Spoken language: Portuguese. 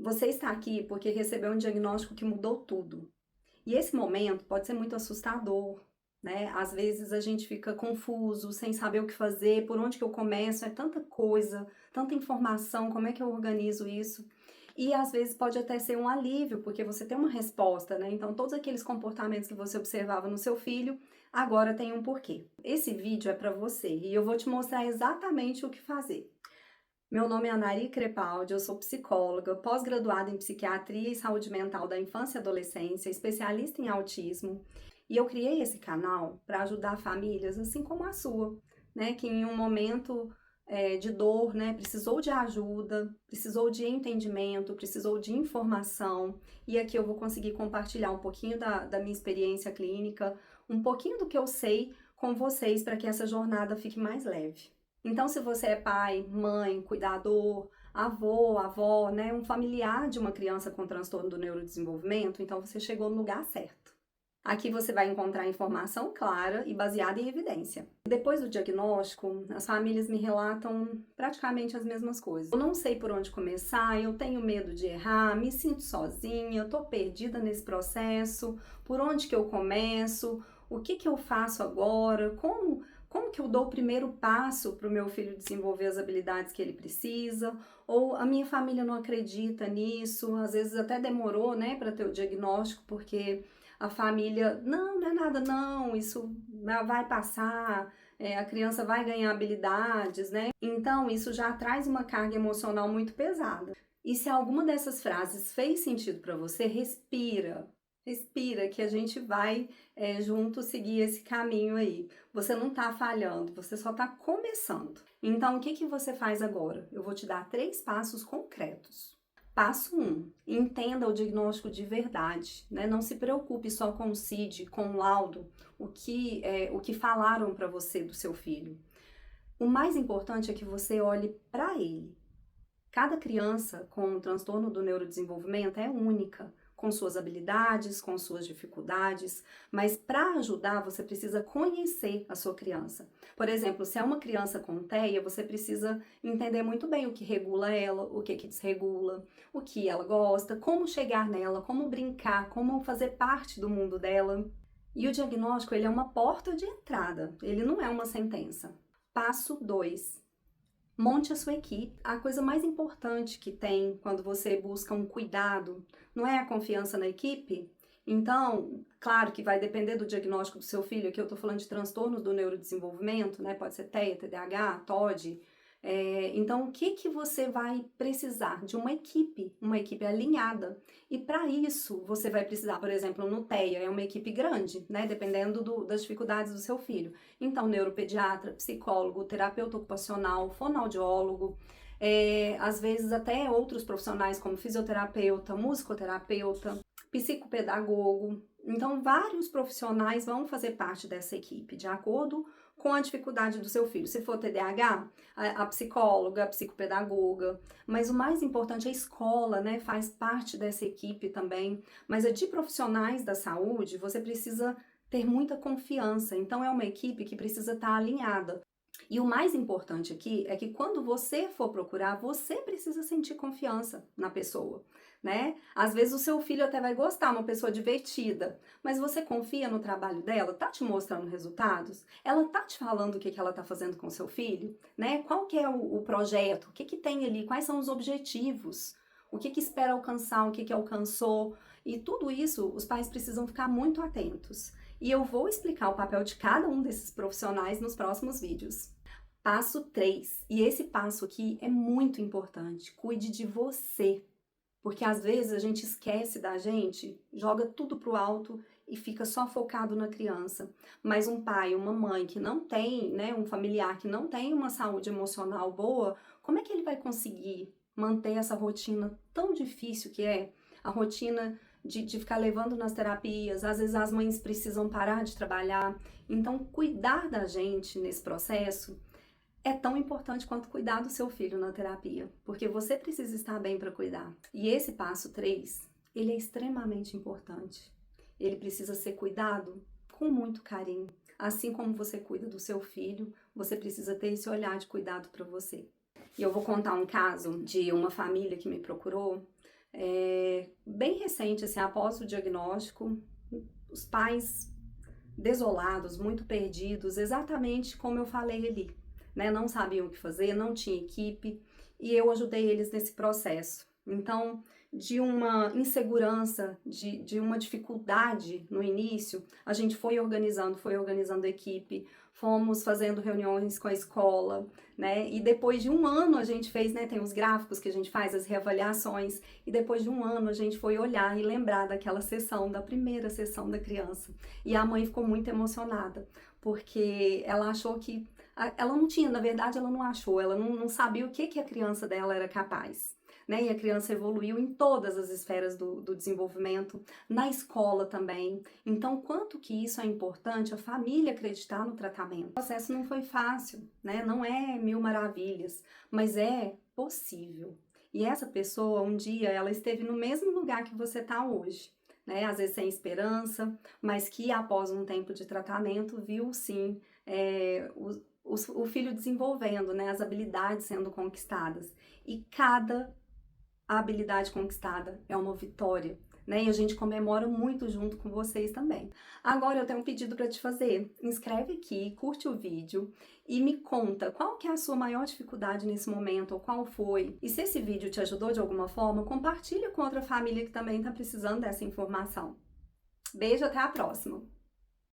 Você está aqui porque recebeu um diagnóstico que mudou tudo. E esse momento pode ser muito assustador, né? Às vezes a gente fica confuso, sem saber o que fazer, por onde que eu começo, é tanta coisa, tanta informação, como é que eu organizo isso? E às vezes pode até ser um alívio, porque você tem uma resposta, né? Então todos aqueles comportamentos que você observava no seu filho, agora tem um porquê. Esse vídeo é para você e eu vou te mostrar exatamente o que fazer. Meu nome é Anari Crepaldi, eu sou psicóloga, pós-graduada em psiquiatria e saúde mental da infância e adolescência, especialista em autismo, e eu criei esse canal para ajudar famílias assim como a sua, né, que em um momento de dor, né, precisou de ajuda, precisou de entendimento, precisou de informação, e aqui eu vou conseguir compartilhar um pouquinho da minha experiência clínica, um pouquinho do que eu sei com vocês para que essa jornada fique mais leve. Então, se você é pai, mãe, cuidador, avô, avó, né, um familiar de uma criança com transtorno do neurodesenvolvimento, então você chegou no lugar certo. Aqui você vai encontrar informação clara e baseada em evidência. Depois do diagnóstico, as famílias me relatam praticamente as mesmas coisas. Eu não sei por onde começar, eu tenho medo de errar, me sinto sozinha, eu tô perdida nesse processo, por onde que eu começo, o que que eu faço agora, como que eu dou o primeiro passo para o meu filho desenvolver as habilidades que ele precisa? Ou a minha família não acredita nisso, às vezes até demorou, né, para ter o diagnóstico, porque a família, não é nada não, isso vai passar, a criança vai ganhar habilidades, né? Então isso já traz uma carga emocional muito pesada. E se alguma dessas frases fez sentido para você, respira. Respira que a gente vai junto seguir esse caminho aí. Você não está falhando, você só está começando. Então, o que que você faz agora? Eu vou te dar 3 passos concretos. Passo 1, entenda o diagnóstico de verdade, né? Não se preocupe só com o CID, com o laudo, o que falaram para você do seu filho. O mais importante é que você olhe para ele. Cada criança com transtorno do neurodesenvolvimento é única, com suas habilidades, com suas dificuldades, mas para ajudar você precisa conhecer a sua criança. Por exemplo, se é uma criança com TEA, você precisa entender muito bem o que regula ela, o que desregula, o que ela gosta, como chegar nela, como brincar, como fazer parte do mundo dela. E o diagnóstico, ele é uma porta de entrada, ele não é uma sentença. Passo 2. Monte a sua equipe. A coisa mais importante que tem quando você busca um cuidado não é a confiança na equipe? Então, claro que vai depender do diagnóstico do seu filho. Aqui eu estou falando de transtornos do neurodesenvolvimento, né? Pode ser TEA, TDAH, TOD. Então, o que que você vai precisar? De uma equipe alinhada. E para isso, você vai precisar, por exemplo, no TEA, é uma equipe grande, né? Dependendo das dificuldades do seu filho. Então, neuropediatra, psicólogo, terapeuta ocupacional, fonoaudiólogo, às vezes até outros profissionais como fisioterapeuta, musicoterapeuta, psicopedagogo. Então, vários profissionais vão fazer parte dessa equipe, de acordo com a dificuldade do seu filho. Se for TDAH, a psicóloga, a psicopedagoga. Mas o mais importante é a escola, né? Faz parte dessa equipe também. Mas a de profissionais da saúde, você precisa ter muita confiança. Então, é uma equipe que precisa estar alinhada. E o mais importante aqui é que quando você for procurar, você precisa sentir confiança na pessoa, né? Às vezes o seu filho até vai gostar, uma pessoa divertida, mas você confia no trabalho dela? Tá te mostrando resultados? Ela tá te falando o que ela tá fazendo com o seu filho, né? Qual que é o projeto? O que que tem ali? Quais são os objetivos? O que que espera alcançar? O que que alcançou? E tudo isso os pais precisam ficar muito atentos. E eu vou explicar o papel de cada um desses profissionais nos próximos vídeos. Passo 3, e esse passo aqui é muito importante, cuide de você, porque às vezes a gente esquece da gente, joga tudo pro alto e fica só focado na criança. Mas um pai, uma mãe que não tem, né, um familiar que não tem uma saúde emocional boa, como é que ele vai conseguir manter essa rotina tão difícil que é? A rotina de ficar levando nas terapias, às vezes as mães precisam parar de trabalhar. Então, cuidar da gente nesse processo é tão importante quanto cuidar do seu filho na terapia, porque você precisa estar bem para cuidar. E esse passo 3, ele é extremamente importante. Ele precisa ser cuidado com muito carinho. Assim como você cuida do seu filho, você precisa ter esse olhar de cuidado para você. E eu vou contar um caso de uma família que me procurou. bem recente, assim, após o diagnóstico, os pais desolados, muito perdidos, exatamente como eu falei ali, né? Não sabiam o que fazer, não tinha equipe, e eu ajudei eles nesse processo. Então, de uma insegurança, de uma dificuldade no início, a gente foi organizando a equipe, fomos fazendo reuniões com a escola, né? E depois de um ano a gente fez, né? Tem os gráficos que a gente faz, as reavaliações, e depois de um ano a gente foi olhar e lembrar daquela sessão, da primeira sessão da criança. E a mãe ficou muito emocionada, porque ela achou que. Ela não tinha, na verdade, ela não achou, ela não sabia o que a criança dela era capaz. Né? E a criança evoluiu em todas as esferas do desenvolvimento, na escola também. Então, quanto que isso é importante, a família acreditar no tratamento. O processo não foi fácil, né? Não é mil maravilhas, mas é possível. E essa pessoa, um dia, ela esteve no mesmo lugar que você está hoje. Né, às vezes sem esperança, mas que após um tempo de tratamento viu sim o filho desenvolvendo, né, as habilidades sendo conquistadas. E cada habilidade conquistada é uma vitória, né? E a gente comemora muito junto com vocês também. Agora eu tenho um pedido para te fazer. Inscreve aqui, curte o vídeo e me conta qual que é a sua maior dificuldade nesse momento, ou qual foi. E se esse vídeo te ajudou de alguma forma, compartilha com outra família que também está precisando dessa informação. Beijo, até a próxima!